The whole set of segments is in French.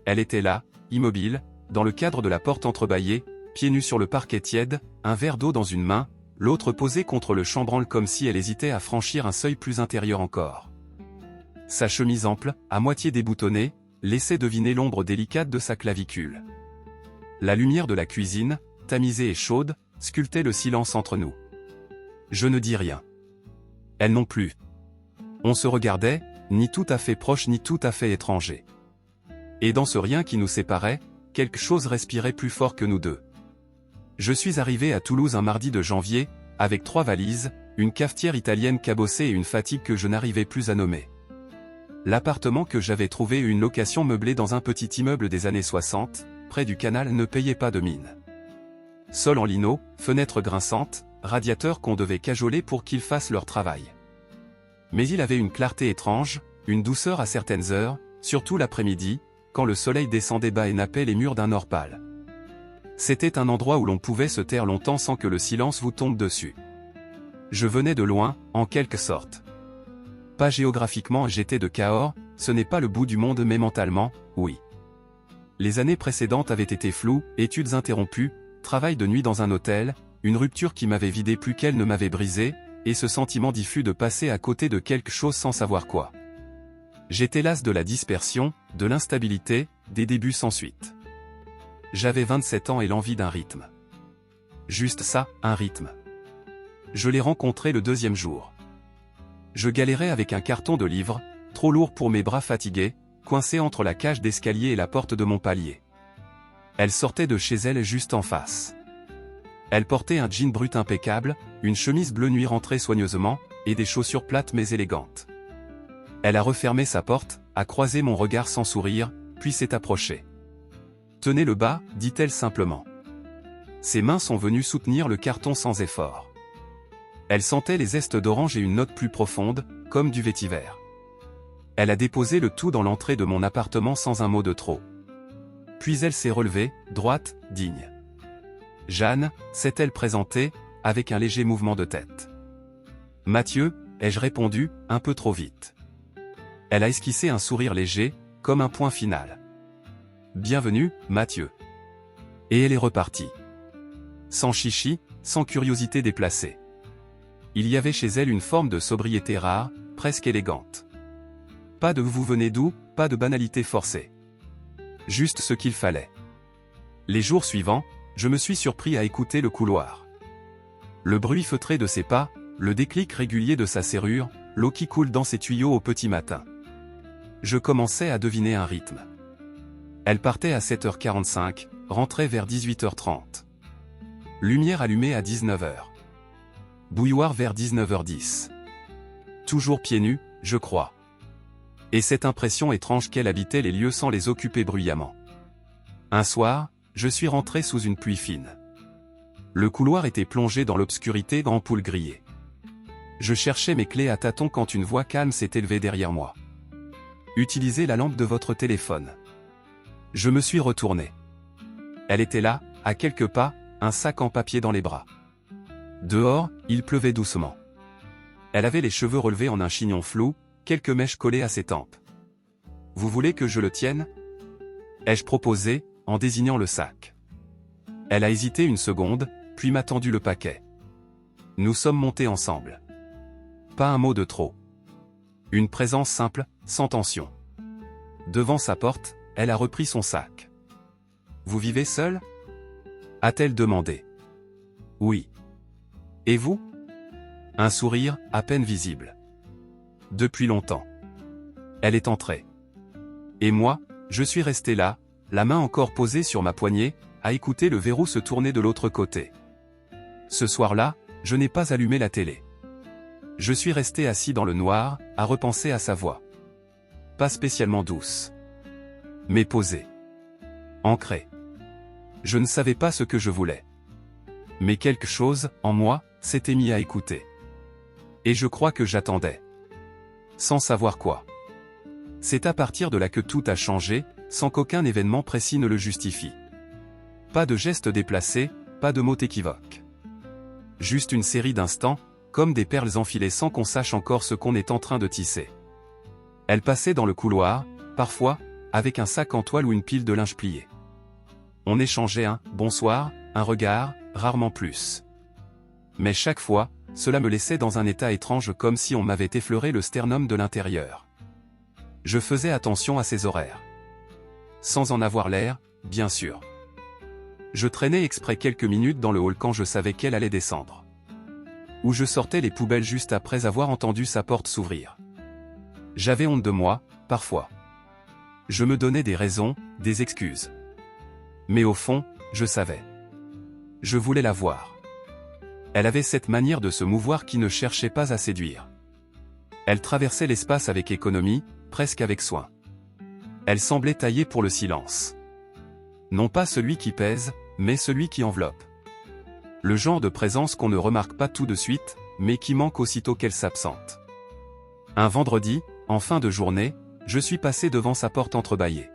Elle était là, immobile, dans le cadre de la porte entrebâillée, pieds nus sur le parquet tiède, un verre d'eau dans une main, l'autre posé contre le chambranle comme si elle hésitait à franchir un seuil plus intérieur encore. Sa chemise ample, à moitié déboutonnée, laissait deviner l'ombre délicate de sa clavicule. La lumière de la cuisine, tamisée et chaude, sculptait le silence entre nous. Je ne dis rien. Elle non plus. On se regardait, ni tout à fait proche ni tout à fait étranger. Et dans ce rien qui nous séparait, quelque chose respirait plus fort que nous deux. Je suis arrivé à Toulouse un mardi de janvier, avec 3 valises, une cafetière italienne cabossée et une fatigue que je n'arrivais plus à nommer. L'appartement que j'avais trouvé une location meublée dans un petit immeuble des années 60, près du canal, ne payait pas de mine. Sol en lino, fenêtres grinçantes, radiateurs qu'on devait cajoler pour qu'ils fassent leur travail. Mais il avait une clarté étrange, une douceur à certaines heures, surtout l'après-midi, quand le soleil descendait bas et nappait les murs d'un or pâle. C'était un endroit où l'on pouvait se taire longtemps sans que le silence vous tombe dessus. Je venais de loin, en quelque sorte. Pas géographiquement, j'étais de Cahors, ce n'est pas le bout du monde mais mentalement, oui. Les années précédentes avaient été floues, études interrompues, travail de nuit dans un hôtel, une rupture qui m'avait vidé plus qu'elle ne m'avait brisé, et ce sentiment diffus de passer à côté de quelque chose sans savoir quoi. J'étais las de la dispersion, de l'instabilité, des débuts sans suite. J'avais 27 ans et l'envie d'un rythme. Juste ça, un rythme. Je l'ai rencontré le 2e jour. Je galérais avec un carton de livres, trop lourd pour mes bras fatigués, coincé entre la cage d'escalier et la porte de mon palier. Elle sortait de chez elle juste en face. Elle portait un jean brut impeccable, une chemise bleu nuit rentrée soigneusement, et des chaussures plates mais élégantes. Elle a refermé sa porte, a croisé mon regard sans sourire, puis s'est approchée. « Tenez le bas », dit-elle simplement. Ses mains sont venues soutenir le carton sans effort. Elle sentait les zestes d'orange et une note plus profonde, comme du vétiver. Elle a déposé le tout dans l'entrée de mon appartement sans un mot de trop. Puis elle s'est relevée, droite, digne. « Jeanne », s'est-elle présentée, avec un léger mouvement de tête. « Mathieu », ai-je répondu, un peu trop vite. Elle a esquissé un sourire léger, comme un point final. « Bienvenue, Mathieu. » Et elle est repartie. Sans chichi, sans curiosité déplacée. Il y avait chez elle une forme de sobriété rare, presque élégante. Pas de « vous venez d'où », pas de banalité forcée. Juste ce qu'il fallait. Les jours suivants, je me suis surpris à écouter le couloir. Le bruit feutré de ses pas, le déclic régulier de sa serrure, l'eau qui coule dans ses tuyaux au petit matin. Je commençais à deviner un rythme. Elle partait à 7h45, rentrait vers 18h30. Lumière allumée à 19h. Bouilloire vers 19h10. Toujours pieds nus, je crois. Et cette impression étrange qu'elle habitait les lieux sans les occuper bruyamment. Un soir, je suis rentré sous une pluie fine. Le couloir était plongé dans l'obscurité d'ampoule grillée. Je cherchais mes clés à tâtons quand une voix calme s'est élevée derrière moi. Utilisez la lampe de votre téléphone. Je me suis retourné. Elle était là, à quelques pas, un sac en papier dans les bras. Dehors, il pleuvait doucement. Elle avait les cheveux relevés en un chignon flou, quelques mèches collées à ses tempes. « Vous voulez que je le tienne » ai-je proposé, en désignant le sac. Elle a hésité une seconde, puis m'a tendu le paquet. Nous sommes montés ensemble. Pas un mot de trop. Une présence simple, sans tension. Devant sa porte, elle a repris son sac. « Vous vivez seul » a-t-elle demandé. « Oui. » Et vous ? Un sourire, à peine visible. Depuis longtemps. Elle est entrée. Et moi, je suis resté là, la main encore posée sur ma poignée, à écouter le verrou se tourner de l'autre côté. Ce soir-là, je n'ai pas allumé la télé. Je suis resté assis dans le noir, à repenser à sa voix. Pas spécialement douce. Mais posée. Ancrée. Je ne savais pas ce que je voulais. Mais quelque chose, en moi, s'était mis à écouter. Et je crois que j'attendais. Sans savoir quoi. C'est à partir de là que tout a changé, sans qu'aucun événement précis ne le justifie. Pas de gestes déplacés, pas de mots équivoques. Juste une série d'instants, comme des perles enfilées sans qu'on sache encore ce qu'on est en train de tisser. Elle passait dans le couloir, parfois, avec un sac en toile ou une pile de linge plié. On échangeait un « bonsoir », un regard, rarement plus. Mais chaque fois, cela me laissait dans un état étrange comme si on m'avait effleuré le sternum de l'intérieur. Je faisais attention à ses horaires. Sans en avoir l'air, bien sûr. Je traînais exprès quelques minutes dans le hall quand je savais qu'elle allait descendre. Ou je sortais les poubelles juste après avoir entendu sa porte s'ouvrir. J'avais honte de moi, parfois. Je me donnais des raisons, des excuses. Mais au fond, je savais. Je voulais la voir. Elle avait cette manière de se mouvoir qui ne cherchait pas à séduire. Elle traversait l'espace avec économie, presque avec soin. Elle semblait taillée pour le silence. Non pas celui qui pèse, mais celui qui enveloppe. Le genre de présence qu'on ne remarque pas tout de suite, mais qui manque aussitôt qu'elle s'absente. Un vendredi, en fin de journée, je suis passé devant sa porte entrebâillée.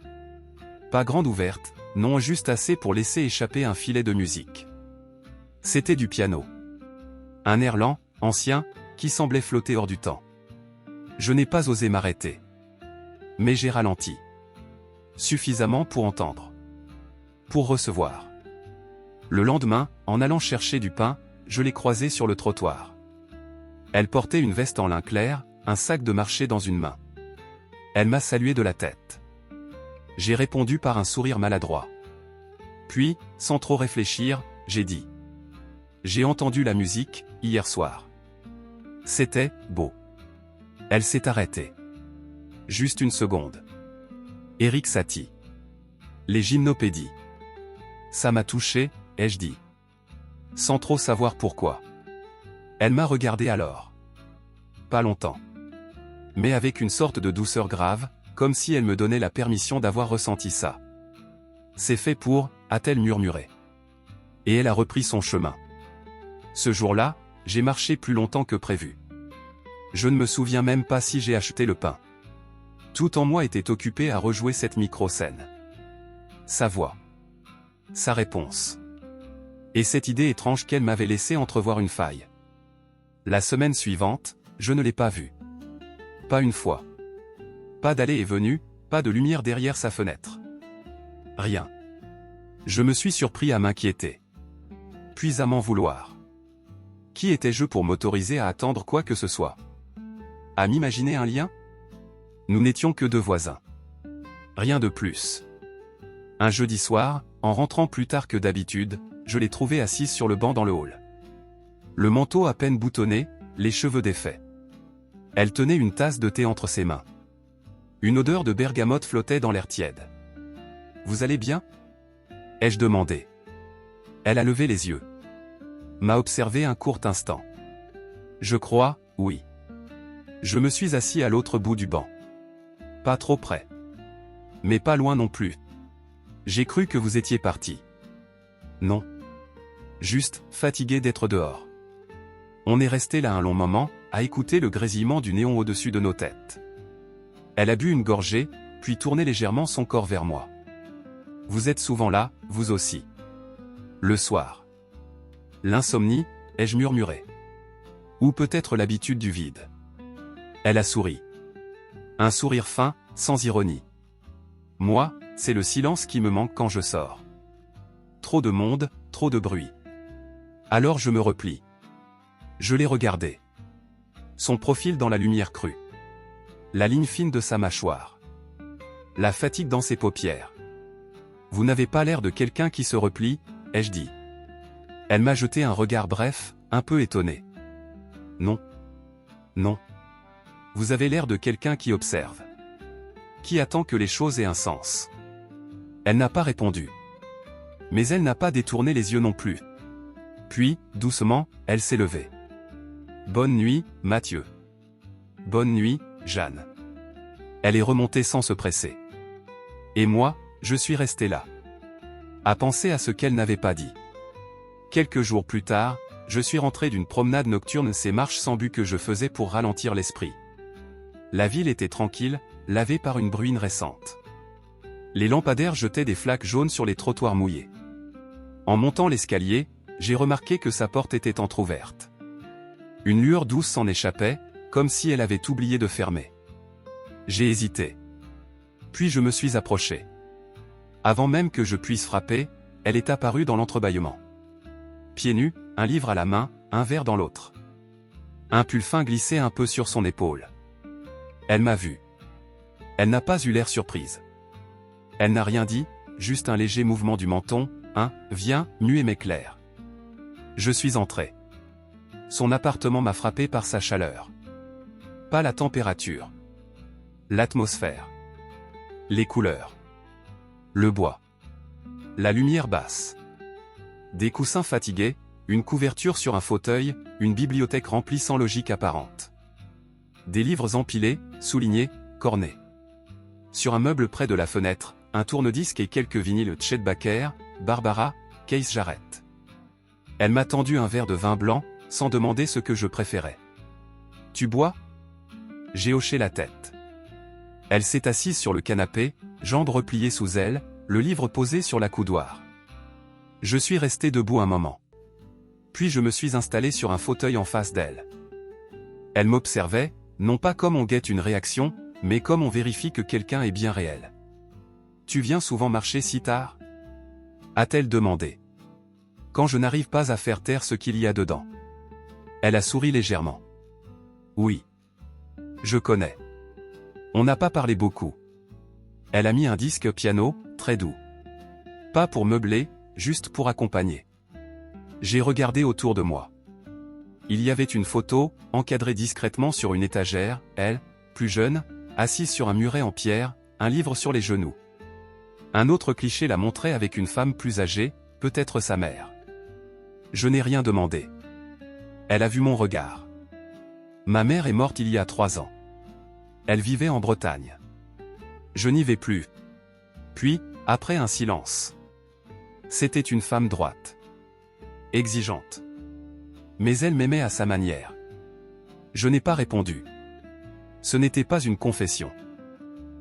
Pas grande ouverte, non, juste assez pour laisser échapper un filet de musique. C'était du piano. Un air lent, ancien, qui semblait flotter hors du temps. Je n'ai pas osé m'arrêter. Mais j'ai ralenti. Suffisamment pour entendre. Pour recevoir. Le lendemain, en allant chercher du pain, je l'ai croisée sur le trottoir. Elle portait une veste en lin clair, un sac de marché dans une main. Elle m'a salué de la tête. J'ai répondu par un sourire maladroit. Puis, sans trop réfléchir, j'ai dit. J'ai entendu la musique, hier soir. C'était beau. Elle s'est arrêtée. Juste une seconde. Erik Satie. Les gymnopédies. Ça m'a touché, ai-je dit. Sans trop savoir pourquoi. Elle m'a regardé alors. Pas longtemps. Mais avec une sorte de douceur grave, comme si elle me donnait la permission d'avoir ressenti ça. C'est fait pour, a-t-elle murmuré. Et elle a repris son chemin. Ce jour-là, j'ai marché plus longtemps que prévu. Je ne me souviens même pas si j'ai acheté le pain. Tout en moi était occupé à rejouer cette micro-scène. Sa voix. Sa réponse. Et cette idée étrange qu'elle m'avait laissé entrevoir une faille. La semaine suivante, je ne l'ai pas vue. Pas une fois. Pas d'aller et venue, pas de lumière derrière sa fenêtre. Rien. Je me suis surpris à m'inquiéter. Puis à m'en vouloir. Qui étais-je pour m'autoriser à attendre quoi que ce soit? À m'imaginer un lien? Nous n'étions que deux voisins. Rien de plus. Un jeudi soir, en rentrant plus tard que d'habitude, je l'ai trouvée assise sur le banc dans le hall. Le manteau à peine boutonné, les cheveux défaits. Elle tenait une tasse de thé entre ses mains. Une odeur de bergamote flottait dans l'air tiède. « Vous allez bien ?» ai-je demandé. Elle a levé les yeux. M'a observé un court instant. Je crois, oui. Je me suis assis à l'autre bout du banc. Pas trop près. Mais pas loin non plus. J'ai cru que vous étiez parti. Non. Juste, fatigué d'être dehors. On est resté là un long moment, à écouter le grésillement du néon au-dessus de nos têtes. Elle a bu une gorgée, puis tourné légèrement son corps vers moi. Vous êtes souvent là, vous aussi. Le soir. L'insomnie, ai-je murmuré. Ou peut-être l'habitude du vide. Elle a souri. Un sourire fin, sans ironie. Moi, c'est le silence qui me manque quand je sors. Trop de monde, trop de bruit. Alors je me replie. Je l'ai regardé. Son profil dans la lumière crue. La ligne fine de sa mâchoire. La fatigue dans ses paupières. Vous n'avez pas l'air de quelqu'un qui se replie, ai-je dit. Elle m'a jeté un regard bref, un peu étonné. Non. Non. Vous avez l'air de quelqu'un qui observe. Qui attend que les choses aient un sens. Elle n'a pas répondu. Mais elle n'a pas détourné les yeux non plus. Puis, doucement, elle s'est levée. Bonne nuit, Mathieu. Bonne nuit, Jeanne. Elle est remontée sans se presser. Et moi, je suis resté là. À penser à ce qu'elle n'avait pas dit. Quelques jours plus tard, je suis rentré d'une promenade nocturne, ces marches sans but que je faisais pour ralentir l'esprit. La ville était tranquille, lavée par une bruine récente. Les lampadaires jetaient des flaques jaunes sur les trottoirs mouillés. En montant l'escalier, j'ai remarqué que sa porte était entr'ouverte. Une lueur douce s'en échappait, comme si elle avait oublié de fermer. J'ai hésité. Puis je me suis approché. Avant même que je puisse frapper, elle est apparue dans l'entrebâillement. Pieds nus, un livre à la main, un verre dans l'autre. Un pull fin glissait un peu sur son épaule. Elle m'a vu. Elle n'a pas eu l'air surprise. Elle n'a rien dit, juste un léger mouvement du menton, viens, muet mais clair. Je suis entré. Son appartement m'a frappé par sa chaleur. Pas la température. L'atmosphère. Les couleurs. Le bois. La lumière basse. Des coussins fatigués, une couverture sur un fauteuil, une bibliothèque remplie sans logique apparente. Des livres empilés, soulignés, cornés. Sur un meuble près de la fenêtre, un tourne-disque et quelques vinyles Chet Baker, Barbara, Keith Jarrett. Elle m'a tendu un verre de vin blanc, sans demander ce que je préférais. Tu bois ? J'ai hoché la tête. Elle s'est assise sur le canapé, jambes repliées sous elle, le livre posé sur la coudoir. Je suis resté debout un moment. Puis je me suis installé sur un fauteuil en face d'elle. Elle m'observait, non pas comme on guette une réaction, mais comme on vérifie que quelqu'un est bien réel. « Tu viens souvent marcher si tard ?» a-t-elle demandé. « Quand je n'arrive pas à faire taire ce qu'il y a dedans. » Elle a souri légèrement. « Oui. Je connais. On n'a pas parlé beaucoup. » Elle a mis un disque piano, très doux. Pas pour meubler, juste pour accompagner. J'ai regardé autour de moi. Il y avait une photo, encadrée discrètement sur une étagère, elle, plus jeune, assise sur un muret en pierre, un livre sur les genoux. Un autre cliché la montrait avec une femme plus âgée, peut-être sa mère. Je n'ai rien demandé. Elle a vu mon regard. Ma mère est morte il y a 3 ans. Elle vivait en Bretagne. Je n'y vais plus. Puis, après un silence. C'était une femme droite. Exigeante. Mais elle m'aimait à sa manière. Je n'ai pas répondu. Ce n'était pas une confession.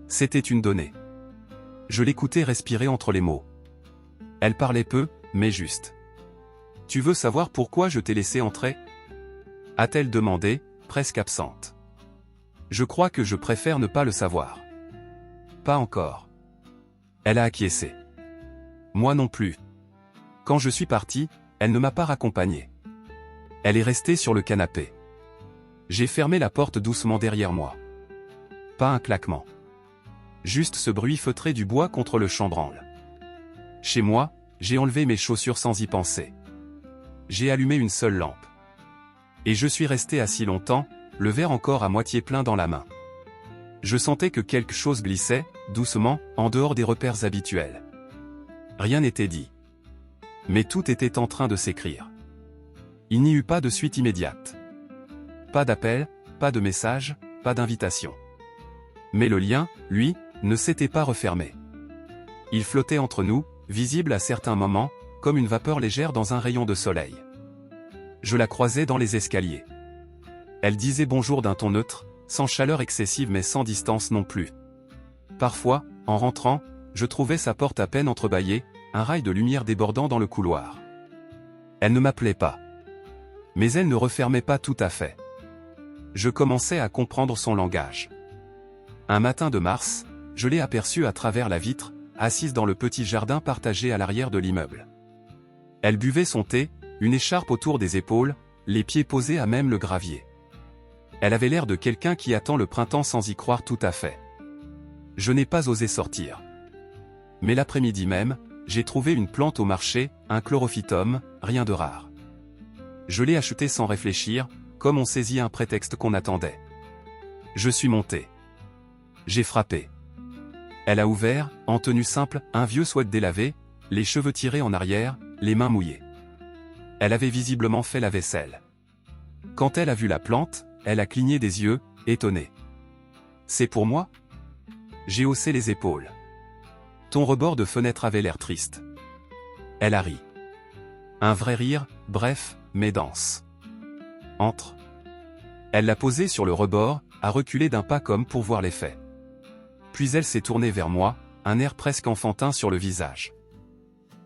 C'était une donnée. Je l'écoutais respirer entre les mots. Elle parlait peu, mais juste. « Tu veux savoir pourquoi je t'ai laissé entrer ?» a-t-elle demandé, presque absente. Je crois que je préfère ne pas le savoir. Pas encore. Elle a acquiescé. Moi non plus. Quand je suis parti, elle ne m'a pas raccompagné. Elle est restée sur le canapé. J'ai fermé la porte doucement derrière moi. Pas un claquement. Juste ce bruit feutré du bois contre le chambranle. Chez moi, j'ai enlevé mes chaussures sans y penser. J'ai allumé une seule lampe. Et je suis resté assis longtemps, le verre encore à moitié plein dans la main. Je sentais que quelque chose glissait, doucement, en dehors des repères habituels. Rien n'était dit. Mais tout était en train de s'écrire. Il n'y eut pas de suite immédiate. Pas d'appel, pas de message, pas d'invitation. Mais le lien, lui, ne s'était pas refermé. Il flottait entre nous, visible à certains moments, comme une vapeur légère dans un rayon de soleil. Je la croisais dans les escaliers. Elle disait bonjour d'un ton neutre, sans chaleur excessive mais sans distance non plus. Parfois, en rentrant, je trouvais sa porte à peine entrebâillée, un rail de lumière débordant dans le couloir. Elle ne m'appelait pas. Mais elle ne refermait pas tout à fait. Je commençais à comprendre son langage. Un matin de mars, je l'ai aperçue à travers la vitre, assise dans le petit jardin partagé à l'arrière de l'immeuble. Elle buvait son thé, une écharpe autour des épaules, les pieds posés à même le gravier. Elle avait l'air de quelqu'un qui attend le printemps sans y croire tout à fait. Je n'ai pas osé sortir. Mais l'après-midi même, j'ai trouvé une plante au marché, un chlorophytum, rien de rare. Je l'ai acheté sans réfléchir, comme on saisit un prétexte qu'on attendait. Je suis monté. J'ai frappé. Elle a ouvert, en tenue simple, un vieux sweat délavé, les cheveux tirés en arrière, les mains mouillées. Elle avait visiblement fait la vaisselle. Quand elle a vu la plante, elle a cligné des yeux, étonnée. « C'est pour moi ?» J'ai haussé les épaules. Ton rebord de fenêtre avait l'air triste. Elle a ri. Un vrai rire, bref, mais dense. Entre. Elle l'a posé sur le rebord, a reculé d'un pas comme pour voir l'effet. Puis elle s'est tournée vers moi, un air presque enfantin sur le visage.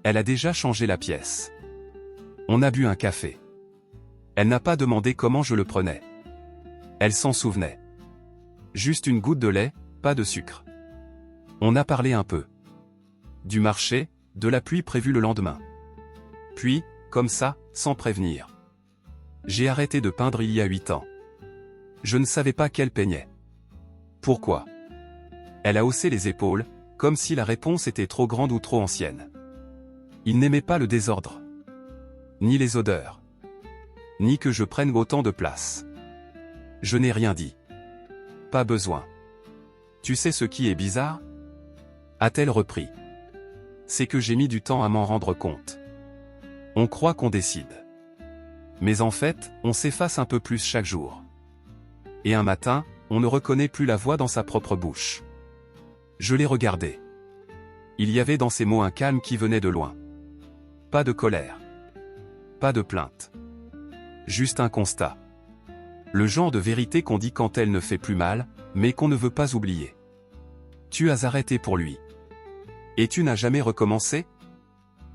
Elle a déjà changé la pièce. On a bu un café. Elle n'a pas demandé comment je le prenais. Elle s'en souvenait. Juste une goutte de lait, pas de sucre. On a parlé un peu. Du marché, de la pluie prévue le lendemain. Puis, comme ça, sans prévenir. J'ai arrêté de peindre il y a 8 ans. Je ne savais pas qu'elle peignait. Pourquoi? Elle a haussé les épaules, comme si la réponse était trop grande ou trop ancienne. Il n'aimait pas le désordre. Ni les odeurs. Ni que je prenne autant de place. Je n'ai rien dit. Pas besoin. Tu sais ce qui est bizarre? A-t-elle repris. C'est que j'ai mis du temps à m'en rendre compte. On croit qu'on décide. Mais en fait, on s'efface un peu plus chaque jour. Et un matin, on ne reconnaît plus la voix dans sa propre bouche. Je l'ai regardé. Il y avait dans ses mots un calme qui venait de loin. Pas de colère. Pas de plainte. Juste un constat. Le genre de vérité qu'on dit quand elle ne fait plus mal, mais qu'on ne veut pas oublier. Tu as arrêté pour lui. Et tu n'as jamais recommencé?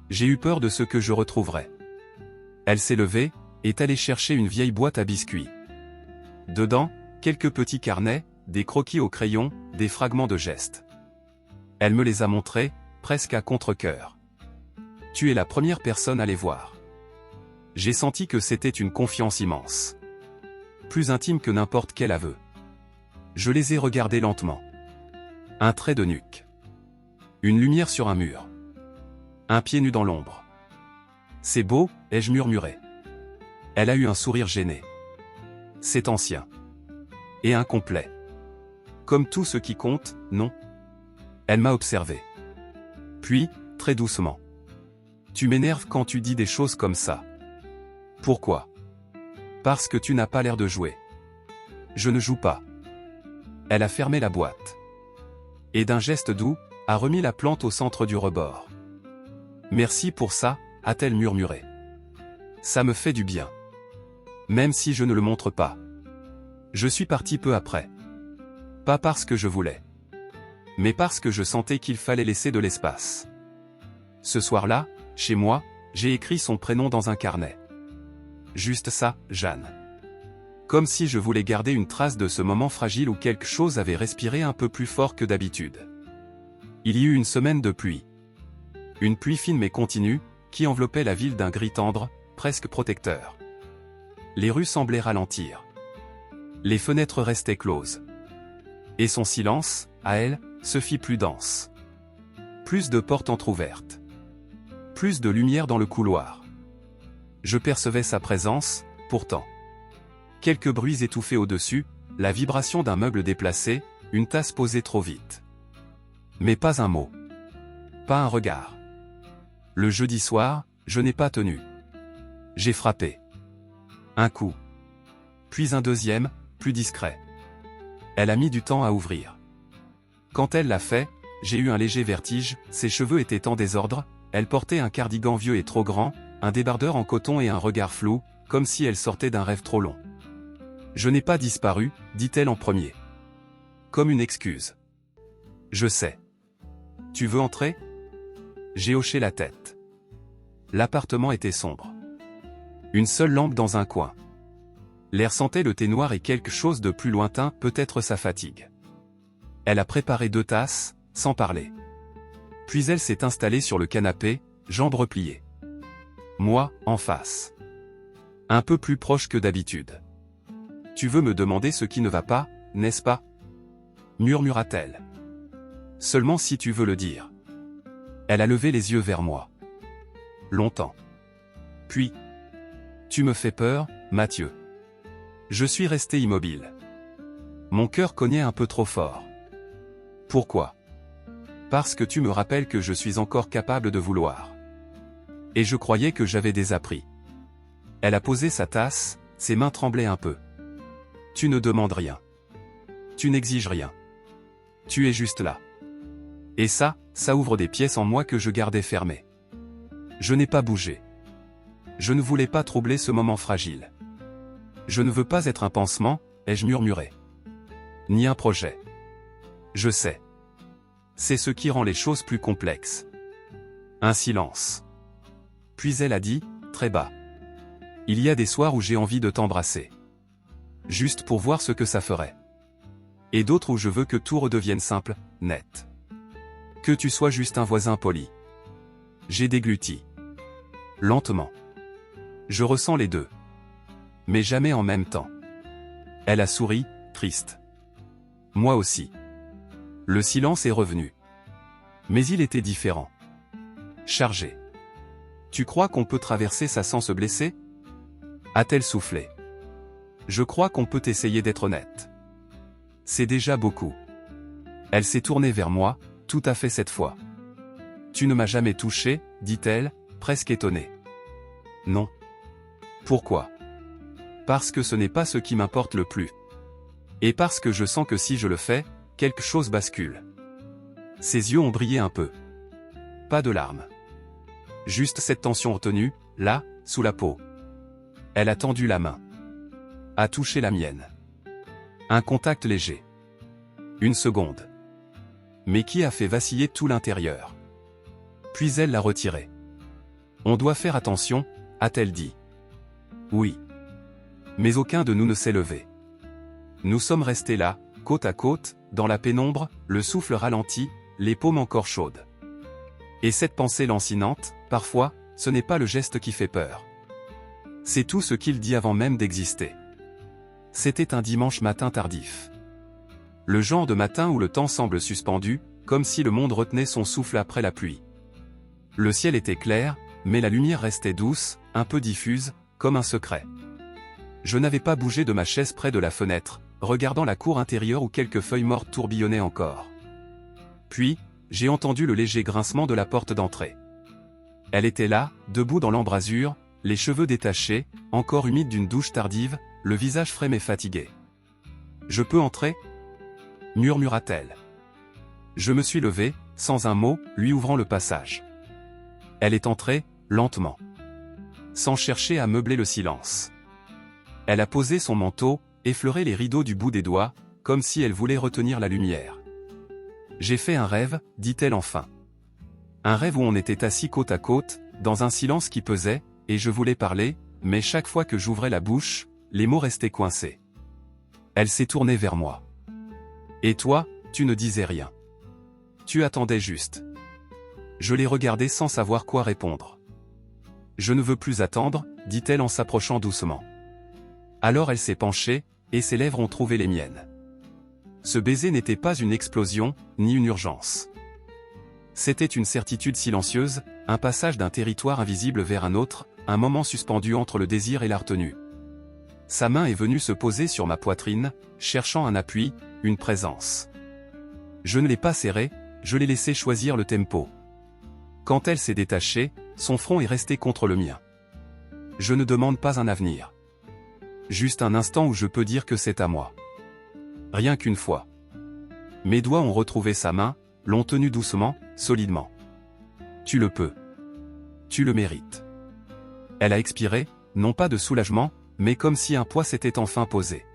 J'ai eu peur de ce que je retrouverais. Elle s'est levée, est allée chercher une vieille boîte à biscuits. Dedans, quelques petits carnets, des croquis au crayon, des fragments de gestes. Elle me les a montrés, presque à contre-cœur. Tu es la première personne à les voir. J'ai senti que c'était une confiance immense. Plus intime que n'importe quel aveu. Je les ai regardés lentement. Un trait de nuque. Une lumière sur un mur. Un pied nu dans l'ombre. C'est beau, ai-je murmuré. Elle a eu un sourire gêné. C'est ancien. Et incomplet. Comme tout ce qui compte, non? Elle m'a observé. Puis, très doucement. Tu m'énerves quand tu dis des choses comme ça. Pourquoi? Parce que tu n'as pas l'air de jouer. Je ne joue pas. Elle a fermé la boîte. Et d'un geste doux, a remis la plante au centre du rebord. Merci pour ça, a-t-elle murmuré. Ça me fait du bien. Même si je ne le montre pas. Je suis parti peu après. Pas parce que je voulais. Mais parce que je sentais qu'il fallait laisser de l'espace. Ce soir-là, chez moi, j'ai écrit son prénom dans un carnet. Juste ça, Jeanne. Comme si je voulais garder une trace de ce moment fragile où quelque chose avait respiré un peu plus fort que d'habitude. Il y eut une semaine de pluie. Une pluie fine mais continue, qui enveloppait la ville d'un gris tendre, presque protecteur. Les rues semblaient ralentir. Les fenêtres restaient closes. Et son silence, à elle, se fit plus dense. Plus de portes entr'ouvertes. Plus de lumière dans le couloir. Je percevais sa présence, pourtant. Quelques bruits étouffés au-dessus, la vibration d'un meuble déplacé, une tasse posée trop vite. Mais pas un mot. Pas un regard. Le jeudi soir, je n'ai pas tenu. J'ai frappé. Un coup. Puis un deuxième, plus discret. Elle a mis du temps à ouvrir. Quand elle l'a fait, j'ai eu un léger vertige, ses cheveux étaient en désordre, elle portait un cardigan vieux et trop grand, un débardeur en coton et un regard flou, comme si elle sortait d'un rêve trop long. Je n'ai pas disparu, dit-elle en premier. Comme une excuse. Je sais. Tu veux entrer? J'ai hoché la tête. L'appartement était sombre. Une seule lampe dans un coin. L'air sentait le thé noir et quelque chose de plus lointain, peut-être sa fatigue. Elle a préparé 2 tasses, sans parler. Puis elle s'est installée sur le canapé, jambes repliées. Moi, en face. Un peu plus proche que d'habitude. Tu veux me demander ce qui ne va pas, n'est-ce pas? Murmura-t-elle. Seulement si tu veux le dire. Elle a levé les yeux vers moi. Longtemps. Puis. Tu me fais peur, Mathieu. Je suis resté immobile. Mon cœur cognait un peu trop fort. Pourquoi? Parce que tu me rappelles que je suis encore capable de vouloir. Et je croyais que j'avais désappris. Elle a posé sa tasse, ses mains tremblaient un peu. Tu ne demandes rien. Tu n'exiges rien. Tu es juste là. Et ça ouvre des pièces en moi que je gardais fermées. Je n'ai pas bougé. Je ne voulais pas troubler ce moment fragile. Je ne veux pas être un pansement, ai-je murmuré. Ni un projet. Je sais. C'est ce qui rend les choses plus complexes. Un silence. Puis elle a dit, très bas. Il y a des soirs où j'ai envie de t'embrasser. Juste pour voir ce que ça ferait. Et d'autres où je veux que tout redevienne simple, net. Que tu sois juste un voisin poli. J'ai dégluti. Lentement. Je ressens les deux. Mais jamais en même temps. Elle a souri, triste. Moi aussi. Le silence est revenu. Mais il était différent. Chargé. Tu crois qu'on peut traverser ça sans se blesser? A-t-elle soufflé. Je crois qu'on peut essayer d'être honnête. C'est déjà beaucoup. Elle s'est tournée vers moi, tout à fait cette fois. Tu ne m'as jamais touché, dit-elle, presque étonnée. Non. Pourquoi? Parce que ce n'est pas ce qui m'importe le plus. Et parce que je sens que si je le fais, quelque chose bascule. Ses yeux ont brillé un peu. Pas de larmes. Juste cette tension retenue, là, sous la peau. Elle a tendu la main. A touché la mienne. Un contact léger. Une seconde. Mais qui a fait vaciller tout l'intérieur. Puis elle l'a retiré. On doit faire attention, a-t-elle dit. Oui. Mais aucun de nous ne s'est levé. Nous sommes restés là, côte à côte, dans la pénombre, le souffle ralenti, les paumes encore chaudes. Et cette pensée lancinante, parfois, ce n'est pas le geste qui fait peur. C'est tout ce qu'il dit avant même d'exister. C'était un dimanche matin tardif. Le genre de matin où le temps semble suspendu, comme si le monde retenait son souffle après la pluie. Le ciel était clair, mais la lumière restait douce, un peu diffuse, comme un secret. Je n'avais pas bougé de ma chaise près de la fenêtre, regardant la cour intérieure où quelques feuilles mortes tourbillonnaient encore. Puis, j'ai entendu le léger grincement de la porte d'entrée. Elle était là, debout dans l'embrasure, les cheveux détachés, encore humides d'une douche tardive, le visage frais mais fatigué. « Je peux entrer ?» murmura-t-elle. Je me suis levé, sans un mot, lui ouvrant le passage. Elle est entrée, lentement. Sans chercher à meubler le silence. Elle a posé son manteau, effleuré les rideaux du bout des doigts, comme si elle voulait retenir la lumière. J'ai fait un rêve, dit-elle enfin. Un rêve où on était assis côte à côte, dans un silence qui pesait, et je voulais parler, mais chaque fois que j'ouvrais la bouche, les mots restaient coincés. Elle s'est tournée vers moi. Et toi, tu ne disais rien. Tu attendais juste. Je l'ai regardée sans savoir quoi répondre. Je ne veux plus attendre, dit-elle en s'approchant doucement. Alors elle s'est penchée, et ses lèvres ont trouvé les miennes. Ce baiser n'était pas une explosion, ni une urgence. C'était une certitude silencieuse, un passage d'un territoire invisible vers un autre, un moment suspendu entre le désir et la retenue. Sa main est venue se poser sur ma poitrine, cherchant un appui, une présence. Je ne l'ai pas serrée, je l'ai laissé choisir le tempo. Quand elle s'est détachée, son front est resté contre le mien. Je ne demande pas un avenir. Juste un instant où je peux dire que c'est à moi. Rien qu'une fois. Mes doigts ont retrouvé sa main, l'ont tenue doucement, solidement. Tu le peux. Tu le mérites. Elle a expiré, non pas de soulagement, mais comme si un poids s'était enfin posé.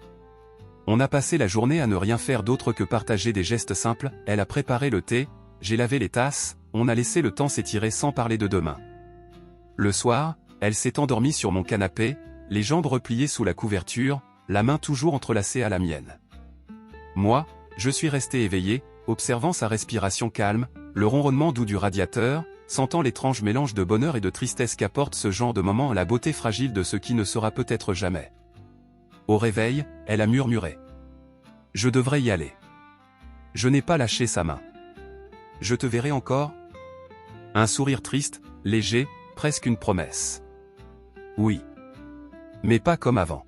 On a passé la journée à ne rien faire d'autre que partager des gestes simples, elle a préparé le thé, j'ai lavé les tasses, on a laissé le temps s'étirer sans parler de demain. Le soir, elle s'est endormie sur mon canapé, les jambes repliées sous la couverture, la main toujours entrelacée à la mienne. Moi, je suis resté éveillé, observant sa respiration calme, le ronronnement doux du radiateur, sentant l'étrange mélange de bonheur et de tristesse qu'apporte ce genre de moment à la beauté fragile de ce qui ne sera peut-être jamais. Au réveil, elle a murmuré. Je devrais y aller. Je n'ai pas lâché sa main. Je te verrai encore? Un sourire triste, léger, presque une promesse. Oui. Mais pas comme avant.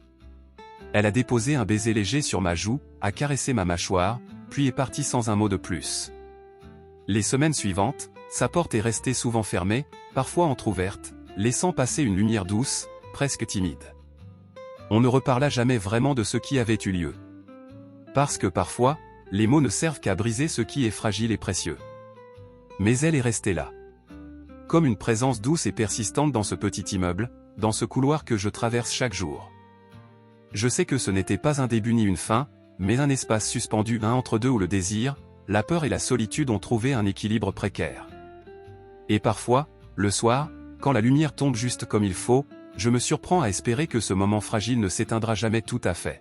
Elle a déposé un baiser léger sur ma joue, a caressé ma mâchoire, puis est partie sans un mot de plus. Les semaines suivantes, sa porte est restée souvent fermée, parfois entr'ouverte, laissant passer une lumière douce, presque timide. On ne reparla jamais vraiment de ce qui avait eu lieu. Parce que parfois, les mots ne servent qu'à briser ce qui est fragile et précieux. Mais elle est restée là. Comme une présence douce et persistante dans ce petit immeuble, dans ce couloir que je traverse chaque jour. Je sais que ce n'était pas un début ni une fin, mais un espace suspendu un entre deux où le désir, la peur et la solitude ont trouvé un équilibre précaire. Et parfois, le soir, quand la lumière tombe juste comme il faut, je me surprends à espérer que ce moment fragile ne s'éteindra jamais tout à fait.